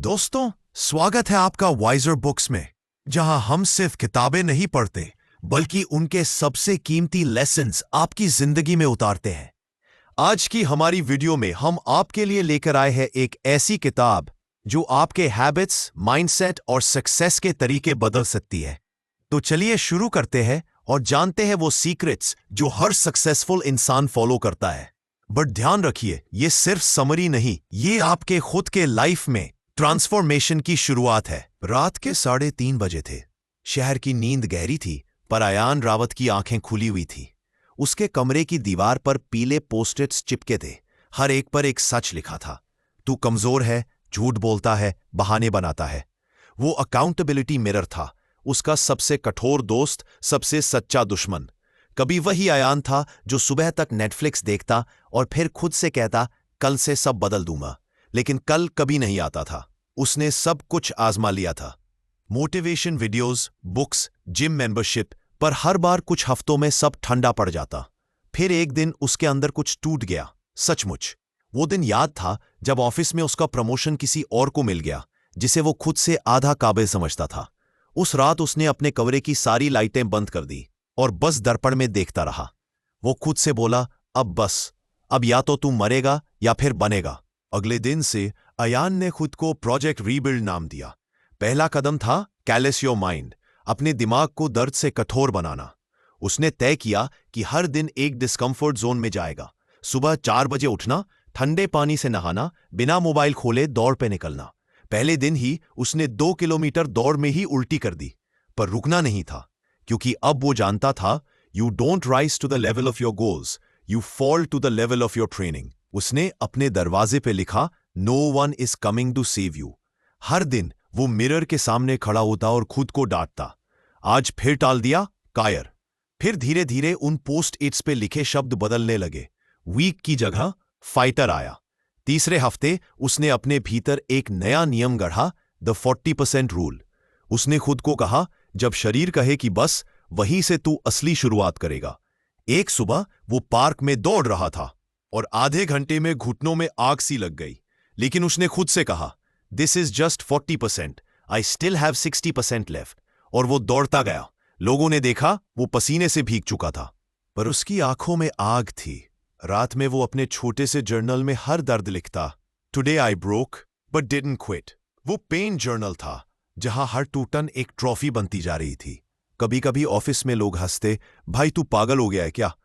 दोस्तों, स्वागत है आपका वाइजर बुक्स में, जहां हम सिर्फ किताबें नहीं पढ़ते बल्कि उनके सबसे कीमती लेसन्स आपकी जिंदगी में उतारते हैं। आज की हमारी वीडियो में हम आपके लिए लेकर आए हैं एक ऐसी किताब जो आपके हैबिट्स, माइंडसेट और सक्सेस के तरीके बदल सकती है। तो चलिए शुरू करते हैं और जानते हैं वो सीक्रेट्स जो हर सक्सेसफुल इंसान फॉलो करता है। बट ध्यान रखिए, ये सिर्फ समरी नहीं, ये आपके खुद के लाइफ में ट्रांसफॉर्मेशन की शुरुआत है। रात के 3:30 बजे थे। शहर की नींद गहरी थी, पर अयान रावत की आंखें खुली हुई थी। उसके कमरे की दीवार पर पीले पोस्ट-इट्स चिपके थे। हर एक पर एक सच लिखा था। तू कमजोर है, झूठ बोलता है, बहाने बनाता है। वो अकाउंटेबिलिटी मिरर था, उसका सबसे कठोर दोस्त, सबसे सच्चा दुश्मन। कभी वही अयान था जो सुबह तक नेटफ्लिक्स देखता और फिर खुद से कहता, कल से सब बदल दूंगा। लेकिन कल कभी नहीं आता था। उसने सब कुछ आजमा लिया था, motivation videos, books, gym membership, पर हर बार कुछ हफ्तों में सब ठंडा पड़ जाता। फिर एक दिन उसके अंदर कुछ टूट गया, सचमुच। वो दिन याद था जब ऑफिस में उसका प्रमोशन किसी और को मिल गया, जिसे वो खुद से आधा काबिल समझता था। उस रात उसने अपने कमरे की सारी लाइटें बंद कर दी और बस दर्पण में देखता रहा। वो खुद से बोला, अब बस, अब या तो तू मरेगा या फिर बनेगा। अगले दिन से अयान ने खुद को प्रोजेक्ट रीबिल्ड नाम दिया। पहला कदम था कैलेस योर माइंड, अपने दिमाग को दर्द से कठोर बनाना। उसने तय किया कि हर दिन एक डिस्कम्फर्ट जोन में जाएगा। सुबह 4 बजे उठना, ठंडे पानी से नहाना, बिना मोबाइल खोले दौड़ पे निकलना। पहले दिन ही उसने 2 किलोमीटर दौड़ में ही उल्टी कर दी, पर रुकना नहीं था, क्योंकि अब वो जानता था, you don't rise to the level of your goals, you fall to the level of your training. उसने अपने दरवाजे पे लिखा, no one is coming to save you. हर दिन वो मिरर के सामने खड़ा होता और खुद को डांटता। आज फिर टाल दिया, कायर। फिर धीरे धीरे उन पोस्ट इट्स पे लिखे शब्द बदलने लगे। वीक की जगह फाइटर आया। तीसरे हफ्ते उसने अपने भीतर एक नया नियम गढ़ा, द 40% रूल। उसने खुद को कहा, जब शरीर कहे कि बस, वहीं से तू असली शुरुआत करेगा। एक सुबह वो पार्क में दौड़ रहा था और आधे घंटे में घुटनों में आग सी लग गई। लेकिन उसने खुद से कहा, this is just 40%, I still have 60% left. और वो दौड़ता गया। लोगों ने देखा, वो पसीने से भीग चुका था, पर उसकी आंखों में आग थी। रात में वो अपने छोटे से जर्नल में हर दर्द लिखता, today I broke but didn't quit. वो पेन जर्नल था, जहां हर टूटन एक ट्रॉफी बनती जा रही थी। कभी कभी ऑफिस में लोग हंसते, भाई तू पागल हो गया है क्या?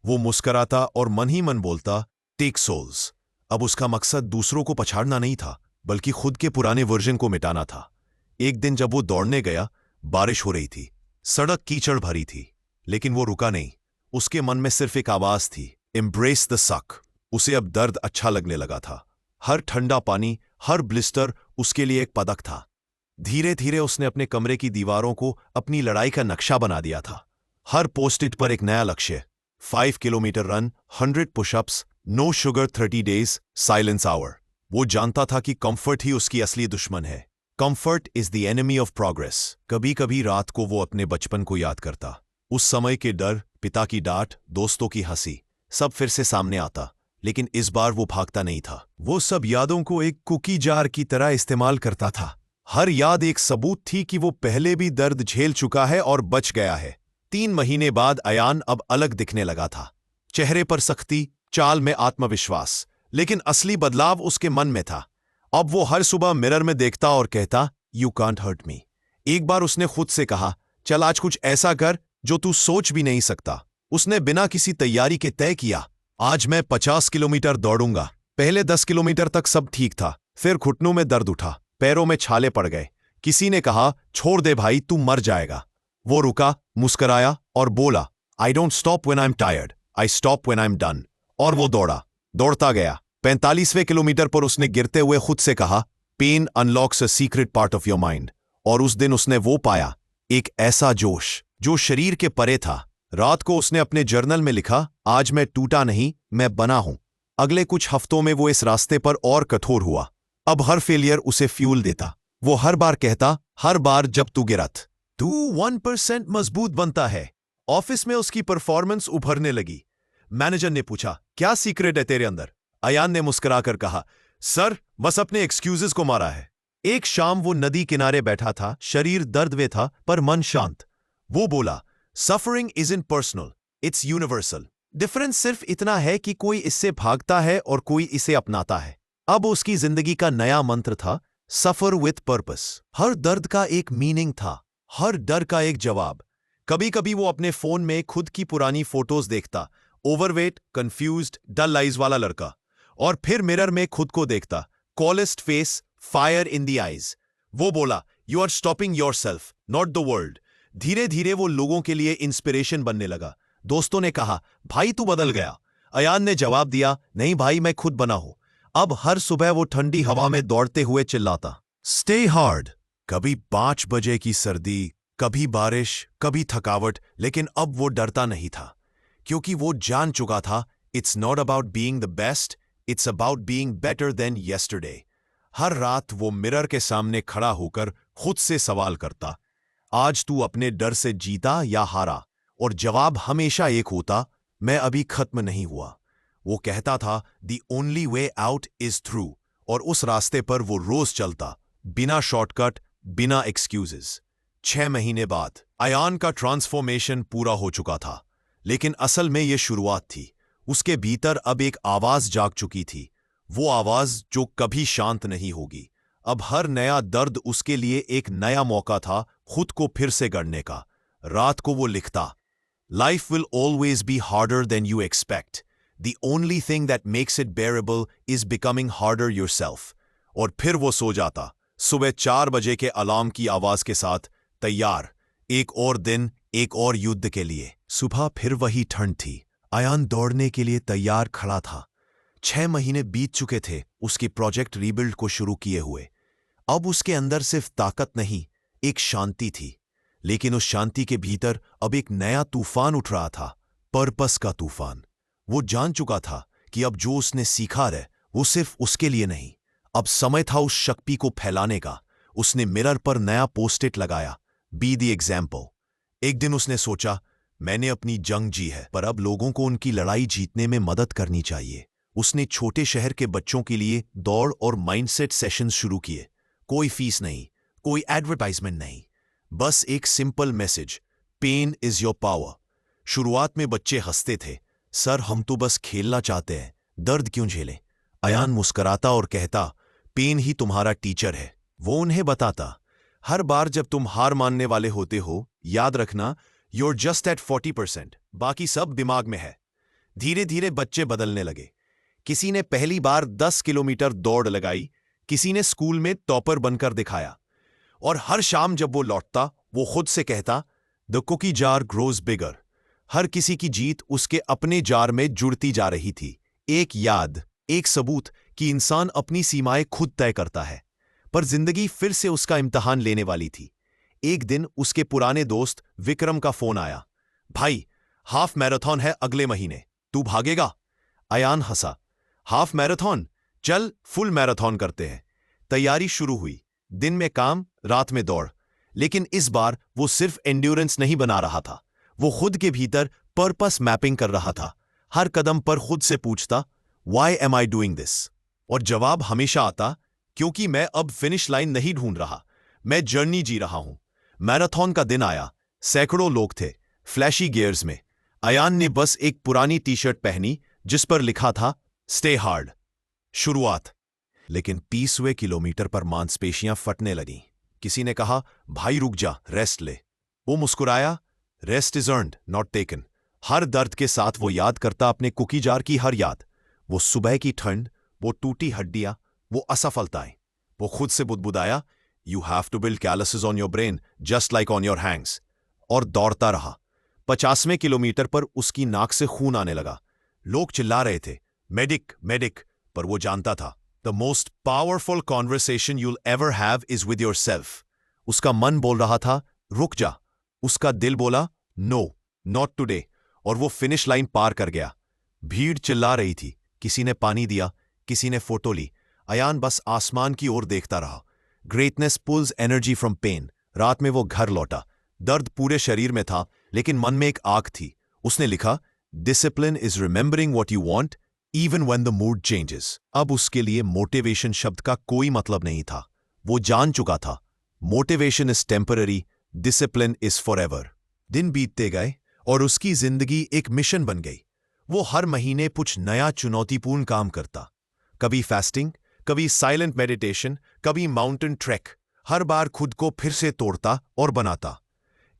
वो मुस्कराता और मन ही मन बोलता, टेक सोल्स। अब उसका मकसद दूसरों को पछाड़ना नहीं था, बल्कि खुद के पुराने वर्जन को मिटाना था। एक दिन जब वो दौड़ने गया, बारिश हो रही थी, सड़क कीचड़ भरी थी, लेकिन वो रुका नहीं। उसके मन में सिर्फ एक आवाज थी, एम्ब्रेस द सक। उसे अब दर्द अच्छा लगने लगा था। हर ठंडा पानी, हर ब्लिस्टर उसके लिए एक पदक था। धीरे धीरे उसने अपने कमरे की दीवारों को अपनी लड़ाई का नक्शा बना दिया था। हर पोस्ट-इट पर एक नया लक्ष्य, 5 kilometre run, 100 pushups, no sugar 30 days, silence hour. वो जानता था कि कंफर्ट ही उसकी असली दुश्मन है। Comfort is the enemy of progress. कभी कभी रात को वो अपने बचपन को याद करता। उस समय के डर, पिता की डांट, दोस्तों की हंसी, सब फिर से सामने आता। लेकिन इस बार वो भागता नहीं था। वो सब यादों को एक कुकी जार की तरह इस्तेमाल करता था। हर याद एक सबूत थी कि वो पहले भी दर्द झेल चुका है और बच गया है। 3 महीने बाद अयान अब अलग दिखने लगा था। चेहरे पर सख्ती, चाल में आत्मविश्वास, लेकिन असली बदलाव उसके मन में था। अब वो हर सुबह मिरर में देखता और कहता, यू कांट हर्ट मी। एक बार उसने खुद से कहा, चल आज कुछ ऐसा कर जो तू सोच भी नहीं सकता। उसने बिना किसी तैयारी के तय किया, आज मैं 50 किलोमीटर दौड़ूंगा। पहले 10 किलोमीटर तक सब ठीक था, फिर घुटनों में दर्द उठा, पैरों में छाले पड़ गए। किसी ने कहा, छोड़ दे भाई, तू मर जाएगा। वो रुका, मुस्कराया और बोला, I don't stop when I am tired, I stop when I am done. और वो दौड़ता गया। 45वें किलोमीटर पर उसने गिरते हुए खुद से कहा, pain unlocks a secret part of your mind. और उस दिन उसने वो पाया, एक ऐसा जोश जो शरीर के परे था। रात को उसने अपने जर्नल में लिखा, आज मैं टूटा नहीं, मैं बना हूं। अगले कुछ हफ्तों में वो इस रास्ते पर और कठोर हुआ। अब हर फेलियर उसे फ्यूल देता। वो हर बार कहता, हर बार जब तू गिरत, तू 1% मजबूत बनता है। ऑफिस में उसकी परफॉर्मेंस उभरने लगी। मैनेजर ने पूछा, क्या सीक्रेट है तेरे अंदर? अयान ने मुस्कुराकर कहा, सर बस अपने एक्सक्यूजेस को मारा है। एक शाम वो नदी किनारे बैठा था, शरीर दर्द में था पर मन शांत। वो बोला, suffering is in personal, it's universal. Difference सिर्फ इतना है कि कोई इससे भागता है और कोई इसे अपनाता है। अब उसकी जिंदगी का नया मंत्र था, सफर विथ पर्पस। हर दर्द का एक मीनिंग था, हर डर का एक जवाब। कभी कभी वो अपने फोन में खुद की पुरानी फोटोज देखता, ओवरवेट, कंफ्यूज्ड, डल आइज वाला लड़का। और फिर मिरर में खुद को देखता, coldest face, fire in the eyes. वो बोला, you are stopping yourself, not the world. धीरे धीरे वो लोगों के लिए इंस्पिरेशन बनने लगा। दोस्तों ने कहा, भाई तू बदल गया। अयान ने जवाब दिया, नहीं भाई मैं खुद बना हूं। अब हर सुबह वो ठंडी हवा में दौड़ते हुए चिल्लाता, स्टे हार्ड। कभी 5 बजे की सर्दी, कभी बारिश, कभी थकावट, लेकिन अब वो डरता नहीं था, क्योंकि वो जान चुका था, it's not about being the best, it's about being better than yesterday. हर रात वो मिरर के सामने खड़ा होकर खुद से सवाल करता, आज तू अपने डर से जीता या हारा? और जवाब हमेशा एक होता, मैं अभी खत्म नहीं हुआ। वो कहता था, the only way out is through. और उस रास्ते पर वो रोज चलता, बिना शॉर्टकट, बिना एक्सक्यूजेस। 6 महीने बाद अयान का ट्रांसफॉर्मेशन पूरा हो चुका था, लेकिन असल में यह शुरुआत थी। उसके भीतर अब एक आवाज जाग चुकी थी, वो आवाज जो कभी शांत नहीं होगी। अब हर नया दर्द उसके लिए एक नया मौका था खुद को फिर से गढ़ने का। रात को वो लिखता, life will always be harder than you expect, the only thing that makes it बेरेबल is becoming harder yourself. और फिर वो सो जाता, सुबह 4 बजे के अलार्म की आवाज के साथ, तैयार, एक और दिन, एक और युद्ध के लिए। सुबह फिर वही ठंड थी। अयान दौड़ने के लिए तैयार खड़ा था। 6 महीने बीत चुके थे उसकी प्रोजेक्ट रीबिल्ड को शुरू किए हुए। अब उसके अंदर सिर्फ ताकत नहीं, एक शांति थी। लेकिन उस शांति के भीतर अब एक नया तूफान उठ रहा था, पर्पस का तूफान। वो जान चुका था कि अब जो उसने सीखा है वो सिर्फ उसके लिए नहीं, अब समय था उस शक्ति को फैलाने का। उसने मिरर पर नया पोस्टिट लगाया, बी द एग्जाम्पल। एक दिन उसने सोचा, मैंने अपनी जंग जी है, पर अब लोगों को उनकी लड़ाई जीतने में मदद करनी चाहिए। उसने छोटे शहर के बच्चों के लिए दौड़ और माइंडसेट सेशंस शुरू किए। कोई फीस नहीं, कोई एडवर्टाइजमेंट नहीं, बस एक simple message, pain is your power. शुरुआत में बच्चे हंसते थे, सर हम तो बस खेलना चाहते हैं, दर्द क्यों झेलें? अयान मुस्कराता और कहता, पेन ही तुम्हारा टीचर है। वो उन्हें बताता, हर बार जब तुम हार मानने वाले होते हो, याद रखना, you're just at 40%, बाकी सब दिमाग में है। धीरे धीरे बच्चे बदलने लगे। किसी ने पहली बार 10 किलोमीटर दौड़ लगाई, किसी ने स्कूल में टॉपर बनकर दिखाया। और हर शाम जब वो लौटता, वो खुद से कहता, द कुकी जार ग्रोज बिगर। हर किसी की जीत उसके अपने जार में जुड़ती जा रही थी। एक याद, एक सबूत कि इंसान अपनी सीमाएं खुद तय करता है। पर जिंदगी फिर से उसका इम्तिहान लेने वाली थी। एक दिन उसके पुराने दोस्त विक्रम का फोन आया, भाई हाफ मैराथन है अगले महीने, तू भागेगा? अयान हंसा, हाफ मैराथन? चल फुल मैराथन करते हैं। तैयारी शुरू हुई, दिन में काम, रात में दौड़। लेकिन इस बार वो सिर्फ एंड्योरेंस नहीं बना रहा था, वो खुद के भीतर पर्पस मैपिंग कर रहा था। हर कदम पर खुद से पूछता, why am I doing this? और जवाब हमेशा आता, क्योंकि मैं अब फिनिश लाइन नहीं ढूंढ रहा, मैं जर्नी जी रहा हूं। मैराथन का दिन आया, सैकड़ों लोग थे, फ्लैशी गियर्स में। अयान ने बस एक पुरानी टी शर्ट पहनी जिस पर लिखा था, स्टे हार्ड। शुरुआत। लेकिन 20वें किलोमीटर पर मांसपेशियां फटने लगीं। किसी ने कहा, भाई रुक जा, रेस्ट ले। वो मुस्कुराया, rest is earned, not taken. हर दर्द के साथ वो याद करता अपने कुकी जार की हर याद, वो सुबह की ठंड, वो टूटी हड्डियां, वो असफलताएं। वो खुद से बुदबुदाया, you have to build calluses on your brain just like on your hands. और दौड़ता रहा। 50वें किलोमीटर पर उसकी नाक से खून आने लगा। लोग चिल्ला रहे थे, मेडिक मेडिक, पर वो जानता था, the most powerful conversation you'll ever have is with your self. उसका मन बोल रहा था, रुक जा। उसका दिल बोला, नो नॉट टुडे। और वो फिनिश लाइन पार कर गया। भीड़ चिल्ला रही थी, किसी ने पानी दिया, किसी ने फोटो ली। अयान बस आसमान की ओर देखता रहा। Greatness pulls energy from pain. रात में वो घर लौटा, दर्द पूरे शरीर में था, लेकिन मन में एक आग थी। उसने लिखा, discipline is remembering what you want even when the mood changes. अब उसके लिए मोटिवेशन शब्द का कोई मतलब नहीं था। वो जान चुका था, motivation is temporary, discipline is forever. दिन बीतते गए और उसकी जिंदगी एक मिशन बन गई। वो हर महीने कुछ नया चुनौतीपूर्ण काम करता, कभी फास्टिंग, कभी साइलेंट मेडिटेशन, कभी माउंटेन ट्रैक। हर बार खुद को फिर से तोड़ता और बनाता।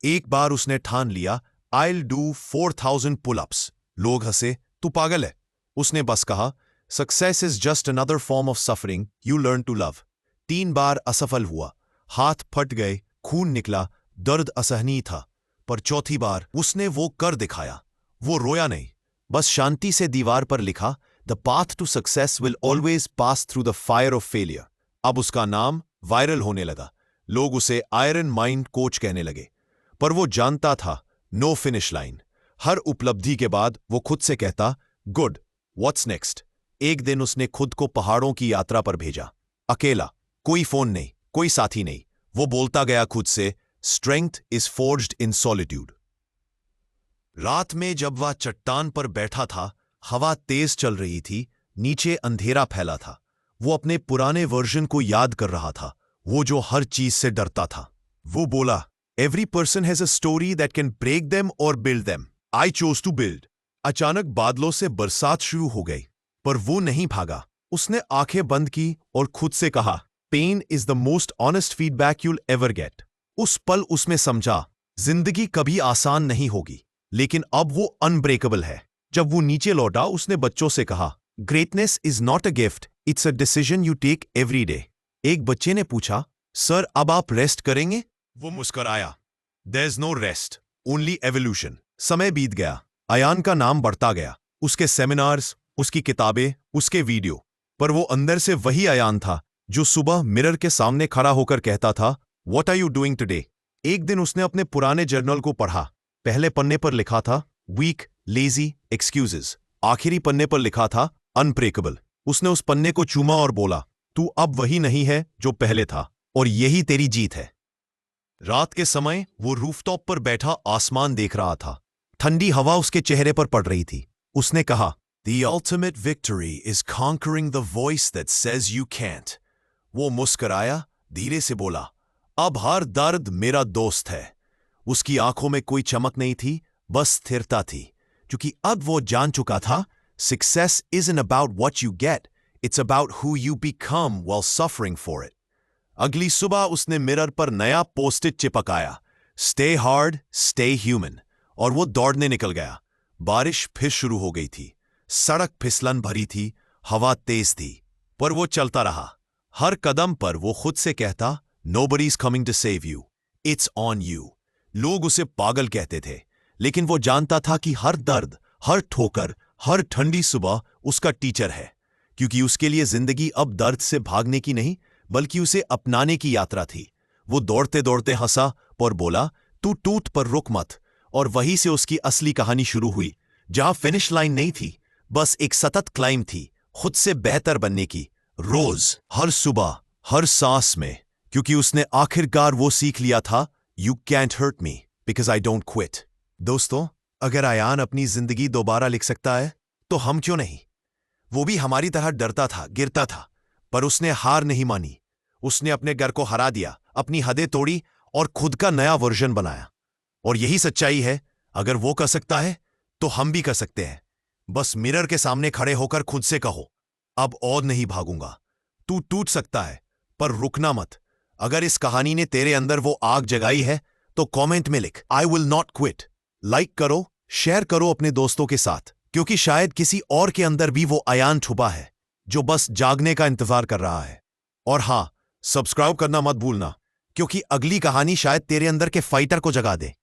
एक बार उसने ठान लिया, I'll do 4000 पुल-अप्स। लोग हंसे, तू पागल है। उसने बस कहा, success is just another form of suffering you learn to love. 3 बार असफल हुआ, हाथ फट गए, खून निकला, दर्द असहनीय था। पर चौथी बार उसने वो कर दिखाया। वो रोया नहीं, बस शांति से दीवार पर लिखा, the path to success will always pass through the fire of failure. अब उसका नाम वायरल होने लगा। लोग उसे आयरन माइंड कोच कहने लगे। पर वो जानता था, नो फिनिश लाइन। हर उपलब्धि के बाद वो खुद से कहता, गुड, व्हाट्स नेक्स्ट। एक दिन उसने खुद को पहाड़ों की यात्रा पर भेजा, अकेला, कोई फोन नहीं, कोई साथी नहीं। वो बोलता गया खुद से, strength is forged in solitude. रात में जब वह चट्टान पर बैठा था, हवा तेज चल रही थी, नीचे अंधेरा फैला था। वो अपने पुराने वर्जन को याद कर रहा था, वो जो हर चीज से डरता था। वो बोला, every person has a story that can break them or build them. I chose to build. अचानक बादलों से बरसात शुरू हो गई, पर वो नहीं भागा। उसने आंखें बंद की और खुद से कहा, pain is the most honest feedback you'll ever get. उस पल उसमें समझा, जिंदगी कभी आसान नहीं होगी, लेकिन अब वो अनब्रेकेबल है। जब वो नीचे लौटा, उसने बच्चों से कहा, greatness is not a gift, it's a decision you take every day. एक बच्चे ने पूछा, सर अब आप रेस्ट करेंगे? वो मुस्कुराया, there is no rest, only evolution. समय बीत गया, अयान का नाम बढ़ता गया, उसके सेमिनार्स, उसकी किताबें, उसके वीडियो। पर वो अंदर से वही अयान था जो सुबह मिरर के सामने खड़ा होकर कहता था, what are you doing today? एक दिन उसने अपने पुराने जर्नल को पढ़ा। पहले पन्ने पर लिखा था, वीक, लेजी, एक्सक्यूजेस। आखिरी पन्ने पर लिखा था, अनब्रेकेबल। उसने उस पन्ने को चूमा और बोला, तू अब वही नहीं है जो पहले था, और यही तेरी जीत है। रात के समय वो रूफटॉप पर बैठा आसमान देख रहा था। ठंडी हवा उसके चेहरे पर पड़ रही थी। उसने कहा, The ultimate victory is conquering the voice that says you can't. वो मुस्कराया, धीरे से बोला, अब हर दर्द मेरा दोस्त है। उसकी आंखों में कोई चमक नहीं थी, बस स्थिरता थी, क्योंकि अब वो जान चुका था, success isn't about what you get, it's about who you become while suffering for it. अगली सुबह उसने मिरर पर नया पोस्ट-इट चिपकाया, Stay hard, stay human, और वो दौड़ने निकल गया। बारिश फिर शुरू हो गई थी, सड़क फिसलन भरी थी, हवा तेज थी, पर वो चलता रहा। हर कदम पर वो खुद से कहता, Nobody's coming to save you, it's on you. लोग उसे पागल कहते थे, लेकिन वो जानता था कि हर दर्द, हर ठोकर, हर ठंडी सुबह उसका टीचर है, क्योंकि उसके लिए जिंदगी अब दर्द से भागने की नहीं, बल्कि उसे अपनाने की यात्रा थी। वो दौड़ते दौड़ते हंसा और बोला, तू टूट पर रुक मत। और वहीं से उसकी असली कहानी शुरू हुई, जहां फिनिश लाइन नहीं थी, बस एक सतत क्लाइम थी, खुद से बेहतर बनने की, रोज, हर सुबह, हर सांस में, क्योंकि उसने आखिरकार वो सीख लिया था, you can't hurt me because I don't quit. दोस्तों, अगर अयान अपनी जिंदगी दोबारा लिख सकता है, तो हम क्यों नहीं? वो भी हमारी तरह डरता था, गिरता था, पर उसने हार नहीं मानी। उसने अपने घर को हरा दिया, अपनी हदें तोड़ी और खुद का नया वर्जन बनाया। और यही सच्चाई है, अगर वो कर सकता है, तो हम भी कर सकते हैं। बस मिरर के सामने खड़े होकर खुद से कहो, अब और नहीं भागूंगा। तू टूट सकता है, पर रुकना मत। अगर इस कहानी ने तेरे अंदर वो आग जगाई है, तो कमेंट में लिख, I will not quit. Like करो, शेयर करो अपने दोस्तों के साथ, क्योंकि शायद किसी और के अंदर भी वो अयान छुपा है, जो बस जागने का इंतजार कर रहा है। और हाँ, सब्सक्राइब करना मत भूलना, क्योंकि अगली कहानी शायद तेरे अंदर के फाइटर को जगा दे।